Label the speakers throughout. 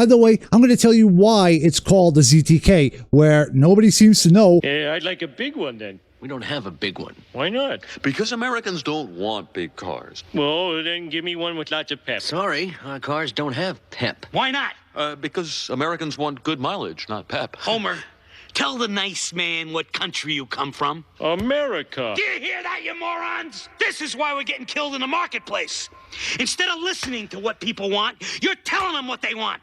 Speaker 1: By the way, I'm going to tell you why it's called the ZTK, where nobody seems to know.
Speaker 2: Yeah, I'd like a big one then.
Speaker 3: We don't have a big one.
Speaker 2: Why not?
Speaker 4: Because Americans don't want big cars.
Speaker 2: Well, then give me one with lots of pep.
Speaker 3: Sorry, our cars don't have pep.
Speaker 2: Why not?
Speaker 4: Because Americans want good mileage, not pep.
Speaker 5: Homer, tell the nice man what country you come from.
Speaker 2: America.
Speaker 5: Do you hear that, you morons? This is why we're getting killed in the marketplace. Instead of listening to what people want, you're telling them what they want.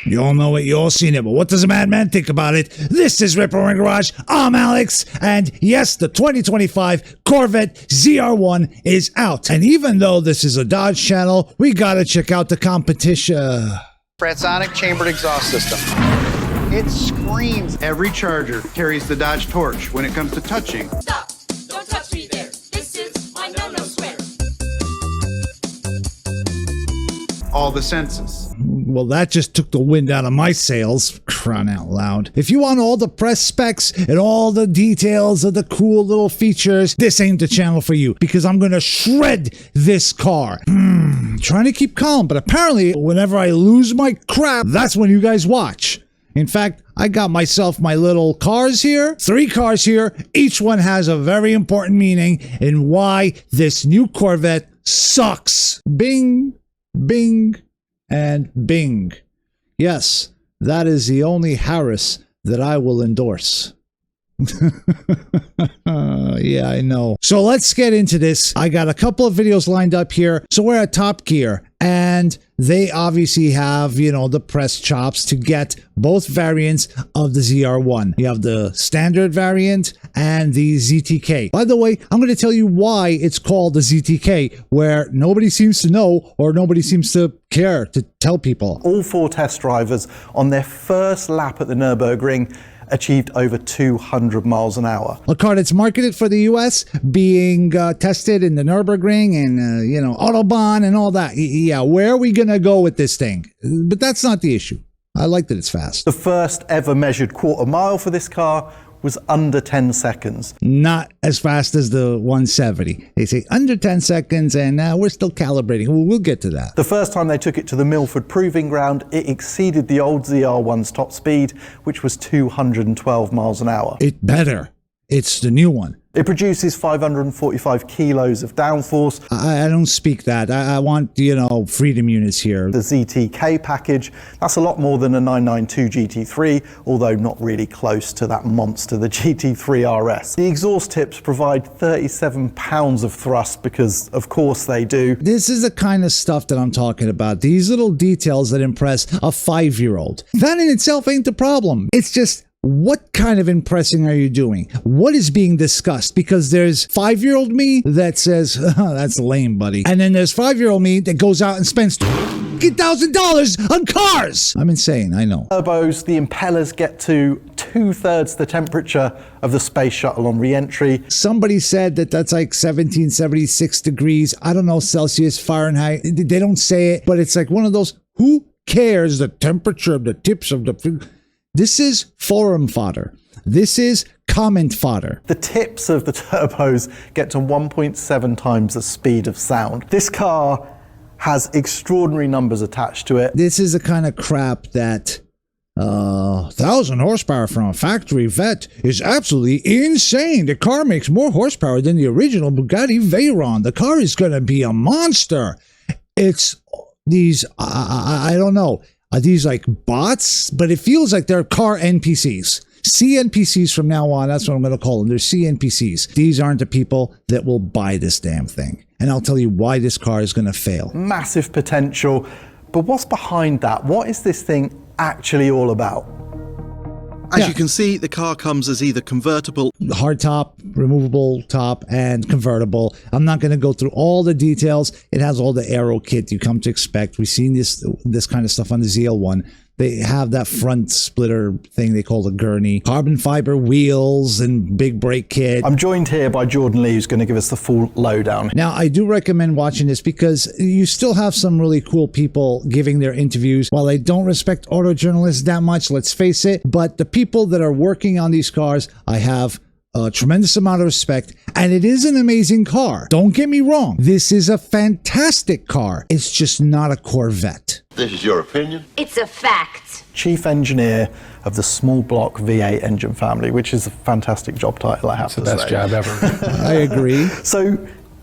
Speaker 1: You all know it, you all seen it, but what does a madman think about it? This is Ripper in Garage, I'm Alex, and yes, the 2025 Corvette ZR1 is out. And even though this is a Dodge channel, we gotta check out the competition.
Speaker 6: Fransonic chambered exhaust system. It screams. Every Charger carries the Dodge torch when it comes to touching.
Speaker 7: Stop! Don't touch me there. This is my no-no swear.
Speaker 6: All the senses.
Speaker 1: Well, that just took the wind out of my sails, crying out loud. If you want all the press specs and all the details of the cool little features, this ain't the channel for you, because I'm gonna shred this car. Trying to keep calm, but apparently whenever I lose my crap, that's when you guys watch. In fact, I got myself my little cars here, 3 cars here. Each one has a very important meaning in why this new Corvette sucks. Bing, bing, and bing. Yes, that is the only Harris that I will endorse. Yeah, I know. So let's get into this. I got a couple of videos lined up here. So we're at Top Gear, and they obviously have, you know, the press chops to get both variants of the ZR1. You have the standard variant and the ZTK. By the way, I'm going to tell you why it's called the ZTK, where nobody seems to know, or nobody seems to care to tell people.
Speaker 8: All 4 test drivers on their first lap at the Nürburgring achieved over 200 miles an hour.
Speaker 1: A car that's marketed for the US, being tested in the Nürburgring and, you know, Autobahn and all that. Yeah, where are we going to go with this thing? But that's not the issue. I like that it's fast.
Speaker 8: The first ever measured quarter mile for this car was under 10 seconds.
Speaker 1: Not as fast as the 170. They say under 10 seconds, and we're still calibrating. We'll get to that.
Speaker 8: The first time they took it to the Milford Proving Ground, it exceeded the old ZR1's top speed, which was 212 miles an hour.
Speaker 1: It better. It's the new one.
Speaker 8: It produces 545 kilos of downforce.
Speaker 1: I don't speak that. I want, you know, freedom units here.
Speaker 8: The ZTK package, that's a lot more than a 992 GT3, although not really close to that monster, the GT3 RS. The exhaust tips provide 37 pounds of thrust, because of course they do.
Speaker 1: This is the kind of stuff that I'm talking about. These little details that impress a 5-year-old. That in itself ain't the problem. It's just, what kind of impressing are you doing? What is being discussed? Because there's 5-year-old me that says, oh, that's lame, buddy. And then there's 5-year-old me that goes out and spends $1,000 on cars. I'm insane, I know.
Speaker 8: Turbos, the impellers get to 2/3 the temperature of the space shuttle on re-entry.
Speaker 1: Somebody said that that's like 1776 degrees. I don't know, Celsius, Fahrenheit. They don't say it, but it's like one of those, who cares the temperature of the tips of the... This is forum fodder. This is comment fodder.
Speaker 8: The tips of the turbos get to 1.7 times the speed of sound. This car has extraordinary numbers attached to it.
Speaker 1: This is the kind of crap that 1,000 horsepower from a factory vet is absolutely insane. The car makes more horsepower than the original Bugatti Veyron. The car is going to be a monster. It's these, I don't know. Are these like bots? But it feels like they're car NPCs. CNPCs from now on, that's what I'm going to call them. They're CNPCs. These aren't the people that will buy this damn thing. And I'll tell you why this car is going to fail.
Speaker 8: Massive potential. But what's behind that? What is this thing actually all about?
Speaker 9: As you can see, the car comes as either convertible,
Speaker 1: hardtop, removable top, and convertible. I'm not going to go through all the details. It has all the aero kit you come to expect. We've seen this kind of stuff on the ZL1. They have that front splitter thing they call the gurney, carbon fiber wheels, and big brake kit.
Speaker 8: I'm joined here by Jordon Lee, who's going to give us the full lowdown.
Speaker 1: Now, I do recommend watching this because you still have some really cool people giving their interviews. While I don't respect auto journalists that much, let's face it, but the people that are working on these cars, I have a tremendous amount of respect, and it is an amazing car. Don't get me wrong. This is a fantastic car. It's just not a Corvette.
Speaker 10: This is your opinion?
Speaker 7: It's a fact.
Speaker 8: Chief engineer of the small block V8 engine family, which is a fantastic job title, I have to say.
Speaker 11: Best job ever.
Speaker 1: I agree.
Speaker 8: So,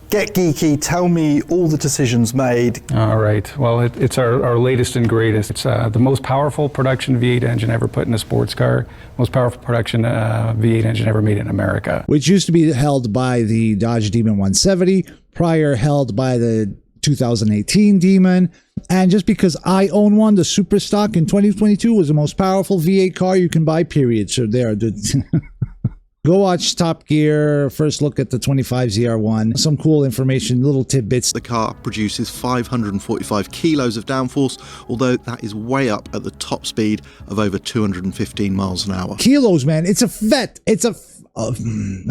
Speaker 8: get geeky, tell me all the decisions made.
Speaker 11: All right. Well, it's our latest and greatest. It's the most powerful production V8 engine ever put in a sports car, most powerful production V8 engine ever made in America.
Speaker 1: Which used to be held by the Dodge Demon 170, prior held by the 2018 Demon. And just because I own one, the Super Stock in 2022 was the most powerful V8 car you can buy, period. So there. Go watch Top Gear, first look at the 25 ZR1, some cool information, little tidbits.
Speaker 9: The car produces 545 kilos of downforce, although that is way up at the top speed of over 215 miles an hour.
Speaker 1: Kilos, man. It's a vet. It's a...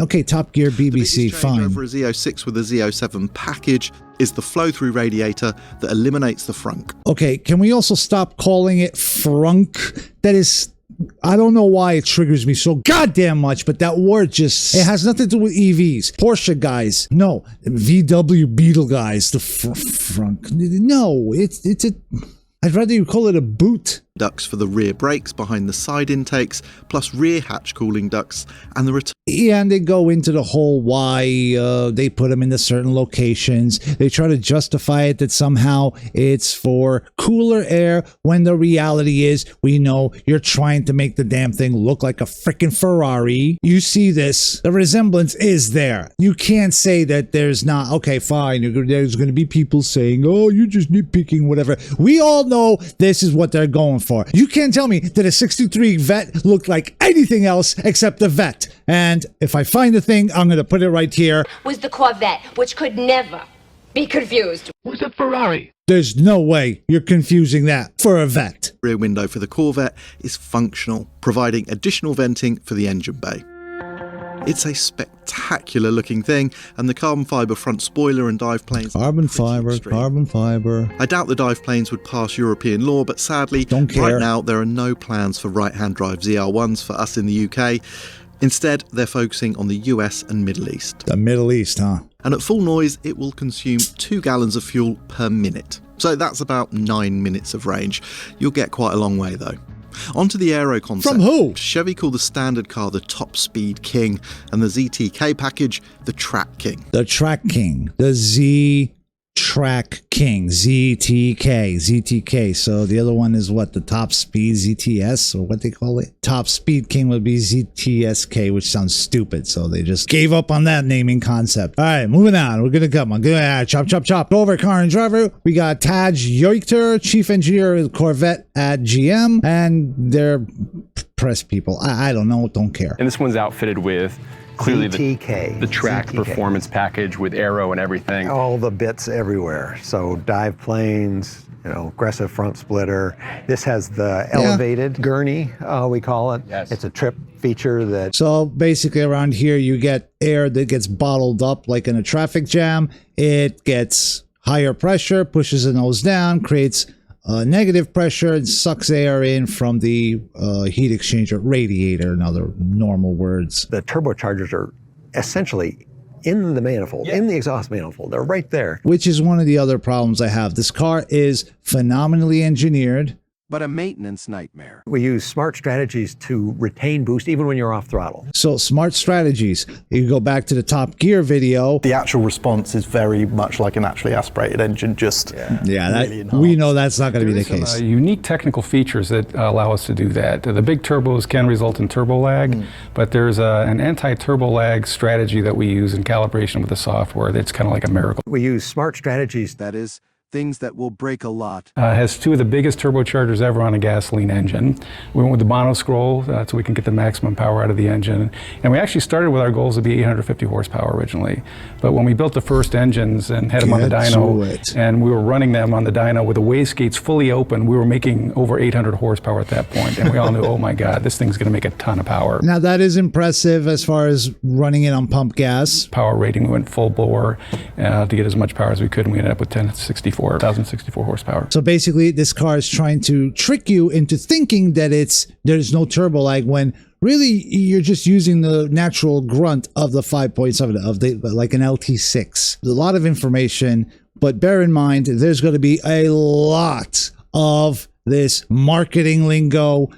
Speaker 1: okay, Top Gear, BBC, fine.
Speaker 9: Over a Z06 with a Z07 package is the flow-through radiator that eliminates the frunk.
Speaker 1: Okay, can we also stop calling it frunk? That is... I don't know why it triggers me so goddamn much, but that word just, it has nothing to do with EVs. Porsche guys, no. VW Beetle guys, the frunk. No, it's a, I'd rather you call it a boot.
Speaker 9: Ducts for the rear brakes behind the side intakes, plus rear hatch cooling ducts, and the return.
Speaker 1: Yeah, and they go into the whole why they put them in the certain locations. They try to justify it that somehow it's for cooler air, when the reality is, we know you're trying to make the damn thing look like a freaking Ferrari. You see this, the resemblance is there. You can't say that there's not. Okay, fine, there's going to be people saying, oh, you're just nitpicking, whatever. We all know this is what they're going for. You can't tell me that a 63 Vet looked like anything else except the Vet. And if I find the thing, I'm going to put it right here.
Speaker 7: Was the Corvette, which could never be confused
Speaker 10: Was it Ferrari?
Speaker 1: There's no way you're confusing that for a Vet.
Speaker 9: Rear window for the Corvette is functional, providing additional venting for the engine bay. It's a spectacular looking thing, and the carbon fibre front spoiler and dive planes.
Speaker 1: Carbon fibre.
Speaker 9: I doubt the dive planes would pass European law, but sadly,
Speaker 1: Don't care.
Speaker 9: right now there are no plans for right-hand drive ZR1s for us in the UK. Instead, they're focusing on the US and Middle East.
Speaker 1: The Middle East, huh?
Speaker 9: And at full noise, it will consume 2 gallons of fuel per minute. So that's about 9 minutes of range. You'll get quite a long way though. Onto the aero concept.
Speaker 1: From who?
Speaker 9: Chevy called the standard car the Top Speed King, and the ZTK package the Track King.
Speaker 1: The Track King. The Z Track King. ZTK. So the other one is what? The Top Speed ZTS, or what they call it? Top Speed King would be ZTSK, which sounds stupid. So they just gave up on that naming concept. All right, moving on. We're gonna come on. Chop. Go over car and driver. We got Tadge Jeuchter, chief engineer of the Corvette at GM, and their press people. I don't know. Don't care.
Speaker 12: And this one's outfitted with clearly
Speaker 13: ZTK.
Speaker 12: the track
Speaker 13: ZTK.
Speaker 12: performance package with aero and everything.
Speaker 13: All the bits everywhere. So dive planes, aggressive front splitter. This has the elevated gurney, we call it.
Speaker 12: Yes.
Speaker 13: It's a trip feature that.
Speaker 1: So basically around here you get air that gets bottled up like in a traffic jam. It gets higher pressure, pushes the nose down, creates negative pressure, and sucks air in from the heat exchanger radiator, in other normal words.
Speaker 13: The turbochargers are essentially in the manifold, in the exhaust manifold. They're right there.
Speaker 1: Which is one of the other problems I have. This car is phenomenally engineered,
Speaker 14: but a maintenance nightmare.
Speaker 13: We use smart strategies to retain boost even when you're off throttle.
Speaker 1: So smart strategies. You go back to the Top Gear video.
Speaker 8: The actual response is very much like an actually aspirated engine, just really
Speaker 1: we know that's not going to be the case.
Speaker 11: Some unique technical features that allow us to do that. The big turbos can result in turbo lag, but there's an anti-turbo lag strategy that we use in calibration with the software that's kind of like a miracle.
Speaker 13: We use smart strategies.
Speaker 14: That is, things that will break a lot.
Speaker 11: Has 2 of the biggest turbochargers ever on a gasoline engine. We went with the mono scroll so we can get the maximum power out of the engine. And we actually started with our goals to be 850 horsepower originally. But when we built the first engines and had them on the dyno, and we were running them on the dyno with the wastegates fully open, we were making over 800 horsepower at that point. And we all knew, oh my God, this thing's gonna make a ton of power.
Speaker 1: Now that is impressive as far as running it on pump gas.
Speaker 11: Power rating, we went full bore to get as much power as we could, and we ended up with 1064 1,064 horsepower.
Speaker 1: So basically, this car is trying to trick you into thinking that there's no turbo lag when really you're just using the natural grunt of the 5.7 of the like an LT6. A lot of information, but bear in mind there's going to be a lot of this marketing lingo.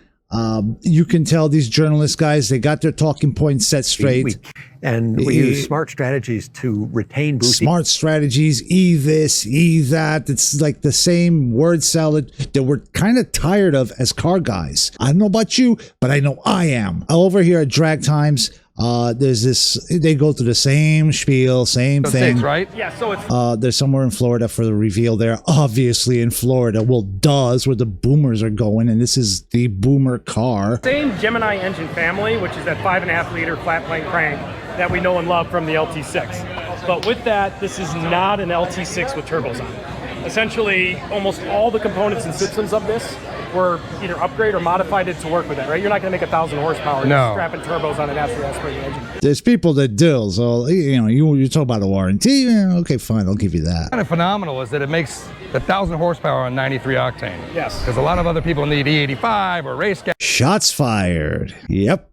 Speaker 1: You can tell these journalist guys, they got their talking points set straight.
Speaker 13: We use smart strategies to retain boosting.
Speaker 1: Smart strategies, this, that. It's like the same word salad that we're kind of tired of as car guys. I don't know about you, but I know I am. Over here at Drag Times, there's this, they go through the same spiel, same thing.
Speaker 15: Right? Yeah, so it's...
Speaker 1: They're somewhere in Florida for the reveal there. Obviously in Florida. Well, is where the boomers are going, and this is the boomer car.
Speaker 15: Same Gemini engine family, which is that 5.5 liter flat plane crank that we know and love from the LT6. But with that, this is not an LT6 with turbos on it. Essentially, almost all the components and systems of this were either upgraded or modified it to work with it, right? You're not going to make 1,000 horsepower strapping turbos on an naturally aspirated engine.
Speaker 1: There's people that do, so you talk about a warranty. Yeah, okay, fine, I'll give you that.
Speaker 16: Kind of phenomenal is that it makes 1,000 horsepower on 93 octane.
Speaker 15: Yes.
Speaker 16: Because a lot of other people need E85 or race gas.
Speaker 1: Shots fired. Yep.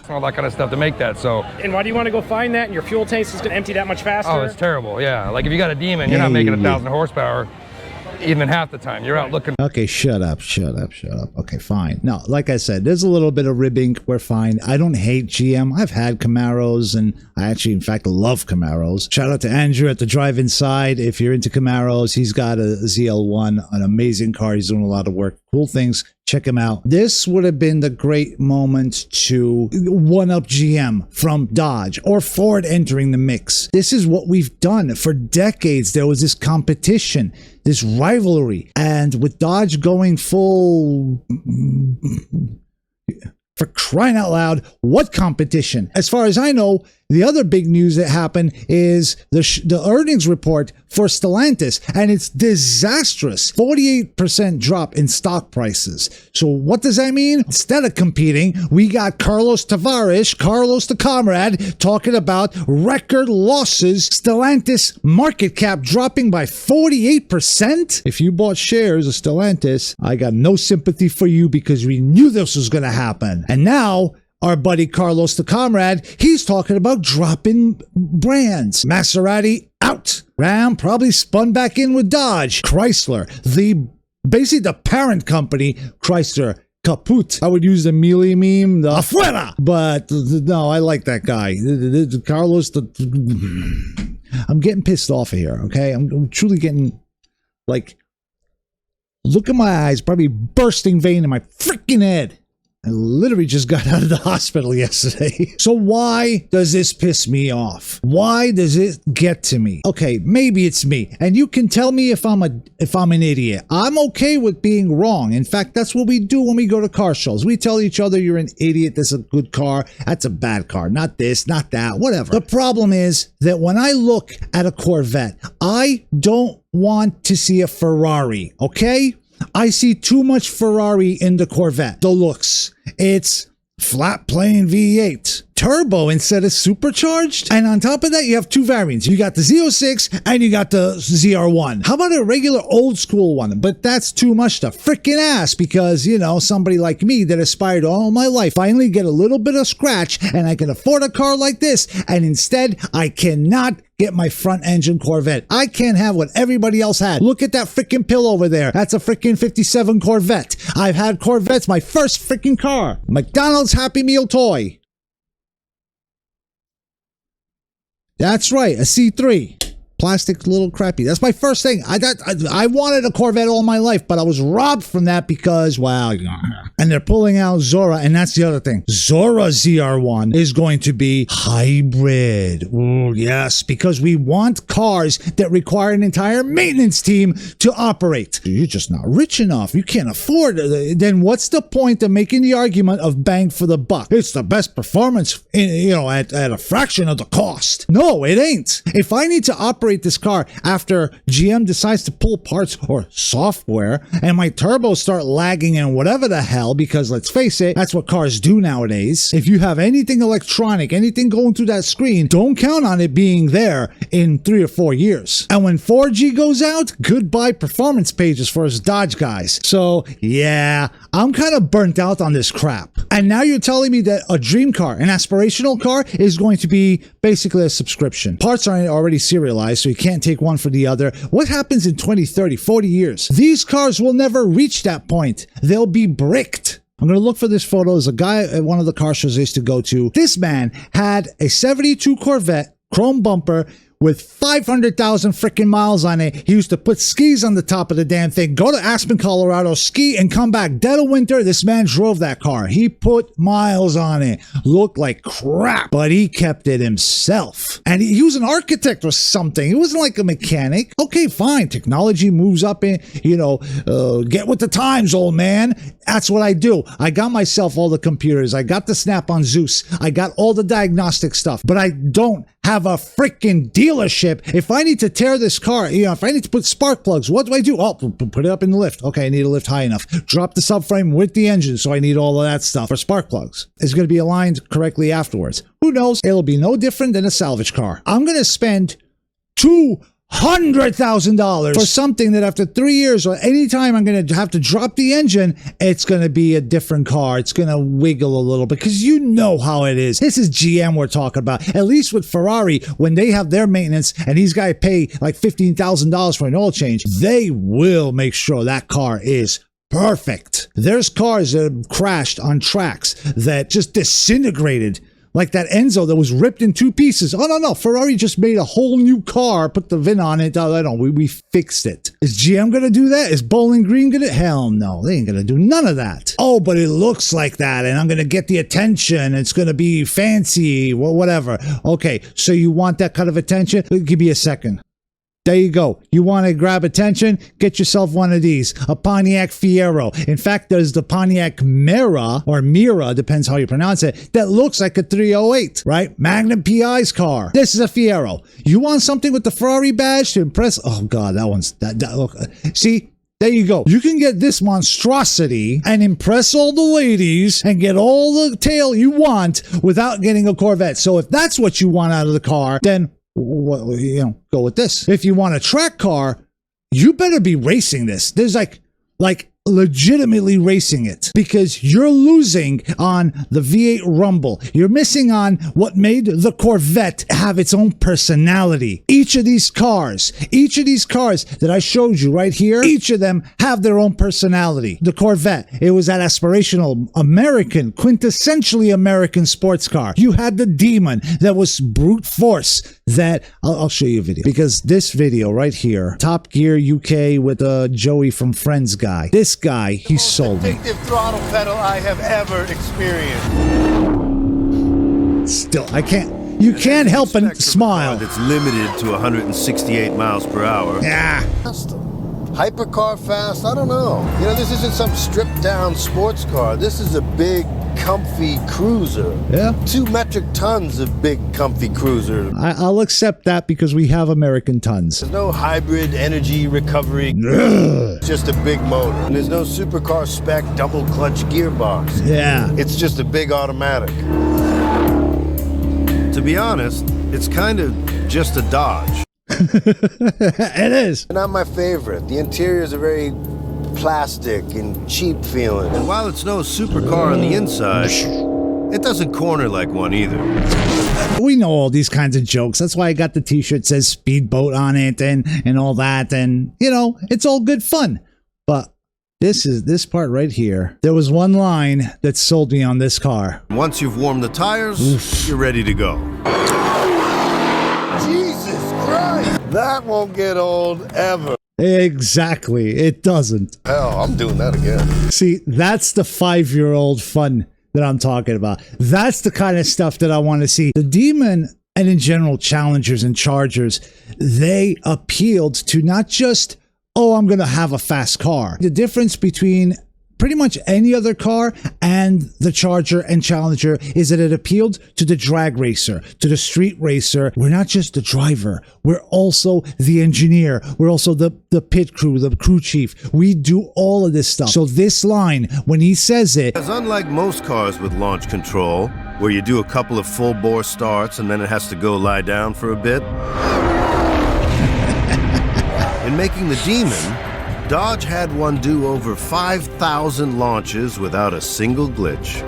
Speaker 16: All that kind of stuff to make that. So.
Speaker 15: And why do you want to go find that? And your fuel tank is going to empty that much faster?
Speaker 16: Oh, it's terrible. Yeah. Like if you got a Demon, you're not making 1,000 horsepower. Even half the time you're out looking.
Speaker 1: Okay, shut up. Okay, fine. No, like I said, there's a little bit of ribbing. We're fine. I don't hate GM. I've had Camaros, and I actually, in fact, love Camaros. Shout out to Andrew at the Drive Inside. If you're into Camaros, he's got a ZL1, an amazing car. He's doing a lot of work, cool things. Check him out. This would have been the great moment to one-up GM from Dodge or Ford entering the mix. This is what we've done for decades. There was this competition, this rivalry, and with Dodge going full... For crying out loud, what competition? As far as I know, the other big news that happened is the earnings report for Stellantis, and it's disastrous. 48% drop in stock prices. So what does that mean? Instead of competing, we got Carlos the comrade, talking about record losses. Stellantis market cap dropping by 48%. If you bought shares of Stellantis, I got no sympathy for you because we knew this was going to happen. And now, our buddy Carlos the comrade, he's talking about dropping brands. Maserati out. Ram probably spun back in with Dodge. Chrysler, basically the parent company, Chrysler, kaput. I would use the melee meme, the afuera. But no, I like that guy. Carlos, I'm getting pissed off here, okay? I'm truly getting, like, look at my eyes, probably bursting vein in my freaking head. I literally just got out of the hospital yesterday. So why does this piss me off? Why does it get to me? Okay, maybe it's me. And you can tell me if I'm an idiot. I'm okay with being wrong. In fact, that's what we do when we go to car shows. We tell each other you're an idiot, this is a good car, that's a bad car, not this, not that, whatever. The problem is that when I look at a Corvette, I don't want to see a Ferrari, okay? I see too much Ferrari in the Corvette. The looks. It's flat plane V8. Turbo instead of supercharged. And on top of that, you have two variants. You got the Z06 and you got the ZR1. How about a regular old school one? But that's too much to freaking ask because, you know, somebody like me that aspired all my life finally get a little bit of scratch and I can afford a car like this. And instead, I cannot get my front engine Corvette. I can't have what everybody else had. Look at that freaking pill over there. That's a freaking 57 Corvette. I've had Corvettes, my first freaking car. McDonald's Happy Meal toy. That's right, a C3. Plastic little crappy. That's my first thing. I wanted a Corvette all my life, but I was robbed from that because, wow. And they're pulling out Zora, and that's the other thing. Zora ZR1 is going to be hybrid. Ooh, yes, because we want cars that require an entire maintenance team to operate. You're just not rich enough. You can't afford it. Then what's the point of making the argument of bang for the buck? It's the best performance, at a fraction of the cost. No, it ain't. If I need to operate operate this car after GM decides to pull parts or software and my turbos start lagging and whatever the hell, because let's face it, that's what cars do nowadays. If you have anything electronic, anything going through that screen, don't count on it being there in 3 or 4 years. And when 4G goes out, goodbye performance pages for us Dodge guys. So yeah, I'm kind of burnt out on this crap. And now you're telling me that a dream car, an aspirational car, is going to be basically a subscription. Parts are already serialized, so you can't take one for the other. What happens in 20, 30, 40 years? These cars will never reach that point. They'll be bricked. I'm going to look for this photo. There's a guy at one of the car shows I used to go to. This man had a 72 Corvette, chrome bumper, with 500,000 freaking miles on it. He used to put skis on the top of the damn thing, go to Aspen, Colorado, ski, and come back. Dead of winter, this man drove that car. He put miles on it. Looked like crap, but he kept it himself. And he was an architect or something. He wasn't like a mechanic. Okay, fine. Technology moves up in, get with the times, old man. That's what I do. I got myself all the computers. I got the Snap-on Zeus. I got all the diagnostic stuff, but I don't have a freaking dealership. If I need to tear this car, if I need to put spark plugs, what do? Oh, put it up in the lift. Okay, I need a lift high enough. Drop the subframe with the engine, so I need all of that stuff for spark plugs. It's going to be aligned correctly afterwards. Who knows? It'll be no different than a salvage car. I'm going to spend $200,000 for something that after 3 years or any time I'm going to have to drop the engine, it's going to be a different car. It's going to wiggle a little because you know how it is. This is GM we're talking about. At least with Ferrari, when they have their maintenance and these guys pay like $15,000 for an oil change, they will make sure that car is perfect. There's cars that have crashed on tracks that just disintegrated. Like that Enzo that was ripped in 2 pieces. Oh, no. Ferrari just made a whole new car, put the VIN on it. We fixed it. Is GM going to do that? Is Bowling Green going to? Hell no. They ain't going to do none of that. Oh, but it looks like that, and I'm going to get the attention. It's going to be fancy, well, whatever. Okay, so you want that kind of attention? Give me a second. There you go. You want to grab attention? Get yourself one of these. A Pontiac Fiero. In fact, there's the Pontiac Mira, or Mira, depends how you pronounce it, that looks like a 308, right? Magnum PI's car. This is a Fiero. You want something with the Ferrari badge to impress? Oh, God, that look. See? There you go. You can get this monstrosity and impress all the ladies and get all the tail you want without getting a Corvette. So if that's what you want out of the car, then go with this. If you want a track car, you better be racing this. There's like legitimately racing it, because you're losing on the V8 rumble. You're missing on what made the Corvette have its own personality. Each of these cars that I showed you right here, each of them have their own personality. The Corvette, it was that aspirational American, quintessentially American sports car. You had the Demon that was brute force. That I'll show you a video, because this video right here, Top Gear UK with Joey from Friends guy. This guy, he sold me.
Speaker 10: Addictive throttle pedal I have ever experienced.
Speaker 1: Still, you can't help but smile.
Speaker 10: It's limited to 168 miles per hour.
Speaker 1: Yeah.
Speaker 10: Hypercar fast? I don't know. This isn't some stripped down sports car. This is a big, comfy cruiser.
Speaker 1: Yeah.
Speaker 10: 2 metric tons of big, comfy cruiser.
Speaker 1: I'll accept that because we have American tons.
Speaker 10: There's no hybrid energy recovery. It's just a big motor. And there's no supercar spec double clutch gearbox.
Speaker 1: Yeah.
Speaker 10: It's just a big automatic. To be honest, it's kind of just a Dodge.
Speaker 1: It is.
Speaker 10: Not my favorite. The interiors are very plastic and cheap feeling. And while it's no supercar on the inside, it doesn't corner like one either.
Speaker 1: We know all these kinds of jokes. That's why I got the t-shirt that says speedboat on it and all that. And, it's all good fun. But this part right here. There was one line that sold me on this car.
Speaker 10: Once you've warmed the tires, you're ready to go. Jesus Christ! That won't get old ever.
Speaker 1: Exactly. It doesn't.
Speaker 10: Hell, I'm doing that again.
Speaker 1: See, that's the 5-year-old fun that I'm talking about. That's the kind of stuff that I want to see. The Demon, and in general, Challengers and Chargers, they appealed to not just, oh, I'm going to have a fast car. The difference between pretty much any other car and the Charger and Challenger is that it appealed to the drag racer, to the street racer. We're not just the driver. We're also the engineer. We're also the pit crew, the crew chief. We do all of this stuff. So this line, when he says it...
Speaker 10: As unlike most cars with launch control, where you do a couple of full-bore starts and then it has to go lie down for a bit, in making the Demon, Dodge had one do over 5,000 launches without a single glitch.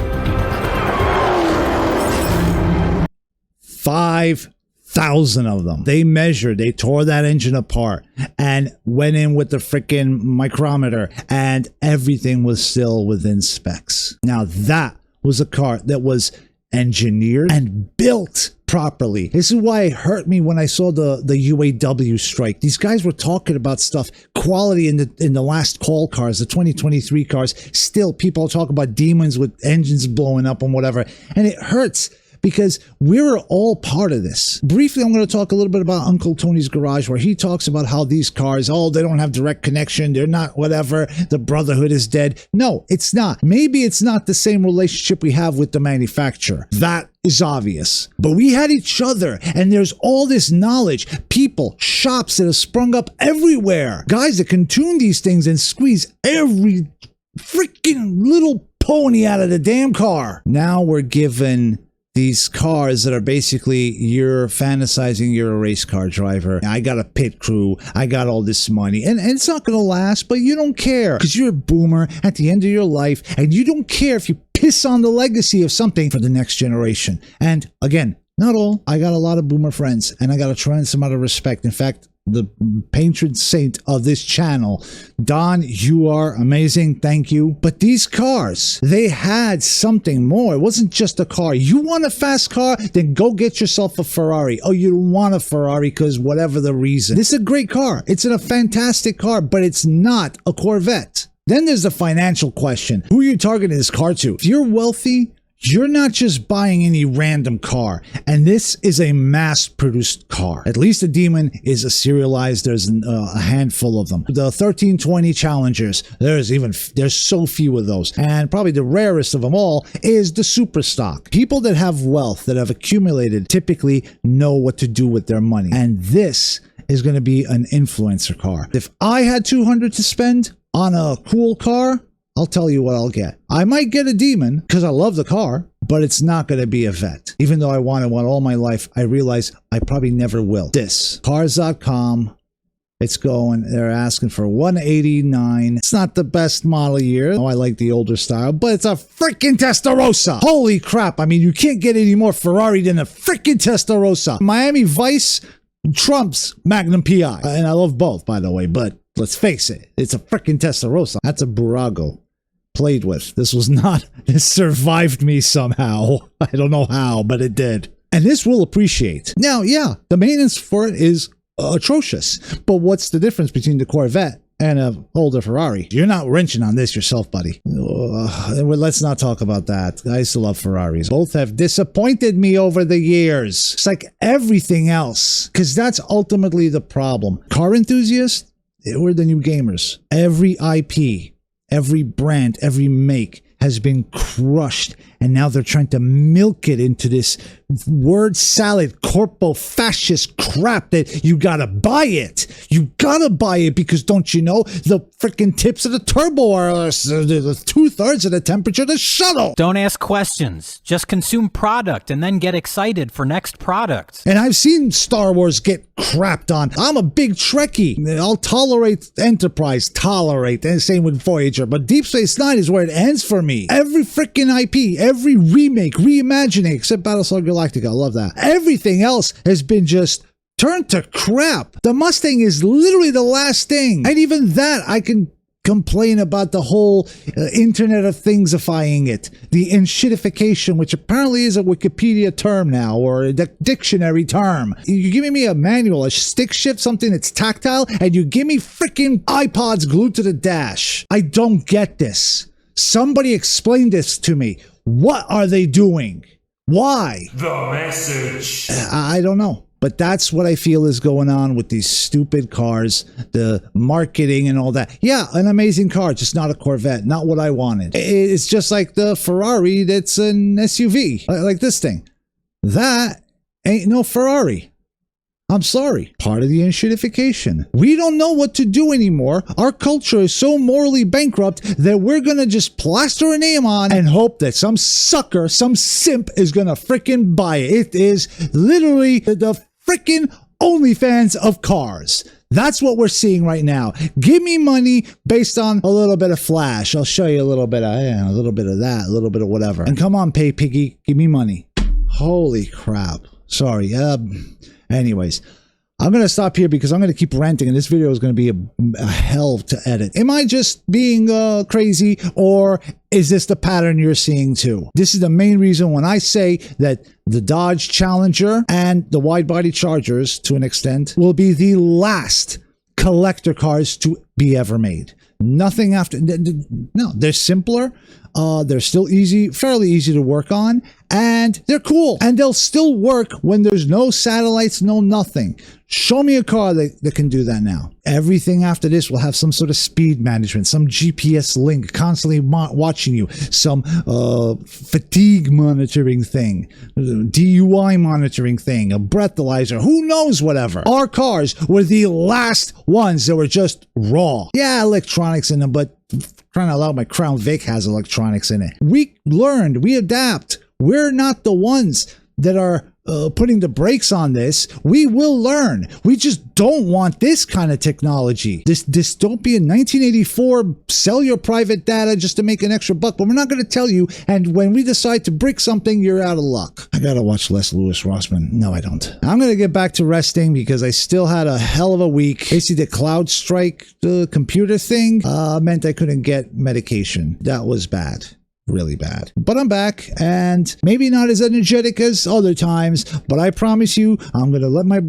Speaker 1: 5,000 of them. They measured, they tore that engine apart and went in with the freaking micrometer, and everything was still within specs. Now that was a car that was engineered and built properly. This is why it hurt me when I saw the UAW strike. These guys were talking about stuff, quality in the last call cars, the 2023 cars. Still, people talk about demons with engines blowing up and whatever, and it hurts because we're all part of this. Briefly, I'm going to talk a little bit about Uncle Tony's Garage, where he talks about how these cars, oh, they don't have direct connection, they're not whatever, the brotherhood is dead. No, it's not. Maybe it's not the same relationship we have with the manufacturer. That is obvious. But we had each other, and there's all this knowledge, people, shops that have sprung up everywhere. Guys that can tune these things and squeeze every freaking little pony out of the damn car. Now we're given these cars that are basically, you're fantasizing you're a race car driver. I got a pit crew. I got all this money. And it's not going to last, but you don't care because you're a boomer at the end of your life, and you don't care if you piss on the legacy of something for the next generation. And again, not all. I got a lot of boomer friends, and I got a tremendous amount of respect. In fact, the patron saint of this channel, Don, you are amazing, thank you. But these cars, they had something more. It wasn't just a car. You want a fast car, then go get yourself a Ferrari. Oh, you don't want a Ferrari because whatever the reason. This is a great car. It's a fantastic car, but it's not a Corvette. Then there's the financial question. Who are you targeting this car to? If you're wealthy, you're not just buying any random car, and this is a mass-produced car. At least the Demon is a serialized. There's a handful of them. The 1320 Challengers, there's so few of those, and probably the rarest of them all is the super stock. People that have wealth, that have accumulated, typically know what to do with their money, and this is going to be an influencer car. If I had $200 to spend on a cool car, I'll tell you what I'll get. I might get a Demon because I love the car, but it's not going to be a Vet. Even though I wanted one all my life, I realize I probably never will. This, cars.com, it's going, they're asking for $189. It's not the best model year. Oh, I like the older style, but it's a freaking Testarossa. Holy crap. I mean, you can't get any more Ferrari than a freaking Testarossa. Miami Vice trumps Magnum PI. And I love both, by the way, but let's face it, it's a freaking Testarossa. That's a Burago. Played with. This survived me somehow. I don't know how, but it did. And this will appreciate. Now, yeah, the maintenance for it is atrocious. But what's the difference between the Corvette and an older Ferrari? You're not wrenching on this yourself, buddy. Let's not talk about that. I used to love Ferraris. Both have disappointed me over the years. It's like everything else, because that's ultimately the problem. Car enthusiasts, we're the new gamers. Every IP, every brand, every make has been crushed, and now they're trying to milk it into this word salad, corpo-fascist crap that you gotta buy it. You gotta buy it because don't you know the freaking tips of the turbo are 2/3 of the temperature of the shuttle.
Speaker 17: Don't ask questions. Just consume product and then get excited for next product.
Speaker 1: And I've seen Star Wars get crapped on. I'm a big Trekkie. I'll tolerate Enterprise, and same with Voyager, but Deep Space Nine is where it ends for me. Every freaking IP, every remake, reimagining, except Battlestar Galactica, I love that. Everything else has been just turned to crap. The Mustang is literally the last thing, and even that I can complain about the whole Internet of Thingsifying it. The enshittification, which apparently is a Wikipedia term now, or a dictionary term. You're giving me a manual, a stick shift, something that's tactile, and you give me freaking iPods glued to the dash. I don't get this. Somebody explain this to me. What are they doing? Why?
Speaker 18: The message.
Speaker 1: I don't know. But that's what I feel is going on with these stupid cars, the marketing and all that. Yeah, an amazing car, just not a Corvette, not what I wanted. It's just like the Ferrari that's an SUV, like this thing. That ain't no Ferrari. I'm sorry. Part of the enshittification. We don't know what to do anymore. Our culture is so morally bankrupt that we're going to just plaster a name on and hope that some sucker, some simp is going to frickin' buy it. It is literally the frickin' OnlyFans of cars. That's what we're seeing right now. Give me money based on a little bit of flash. I'll show you a little bit of, a little bit of that, a little bit of whatever. And come on, pay piggy, give me money. Holy crap. Sorry. Anyways, I'm going to stop here because I'm going to keep ranting and this video is going to be a hell to edit. Am I just being crazy, or is this the pattern you're seeing too? This is the main reason when I say that the Dodge Challenger and the wide body Chargers, to an extent, will be the last collector cars to be ever made. Nothing after. No, they're simpler. They're still easy, fairly easy to work on, and they're cool. And they'll still work when there's no satellites, no nothing. Show me a car that can do that now. Everything after this will have some sort of speed management, some GPS link constantly watching you, some fatigue monitoring thing, DUI monitoring thing, a breathalyzer, who knows, whatever. Our cars were the last ones that were just raw. Yeah, electronics in them, but trying to allow my Crown Vic has electronics in it. We learned, we adapt. We're not the ones that are putting the brakes on this. We will learn. We just don't want this kind of technology. This dystopian 1984, sell your private data just to make an extra buck, but we're not going to tell you. And when we decide to brick something, you're out of luck. I got to watch less Louis Rossman. No, I don't. I'm going to get back to resting because I still had a hell of a week. Basically, the Cloud Strike computer thing meant I couldn't get medication. That was bad. Really bad. But I'm back, and maybe not as energetic as other times, but I promise you, I'm gonna let my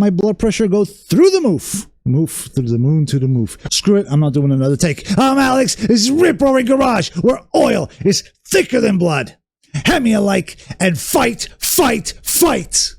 Speaker 1: blood pressure go through the moof. Moof through the moon to the moof. Screw it, I'm not doing another take. I'm Alex. This is Rip Roaring Garage, where oil is thicker than blood. Hemi alike, and fight, fight, fight.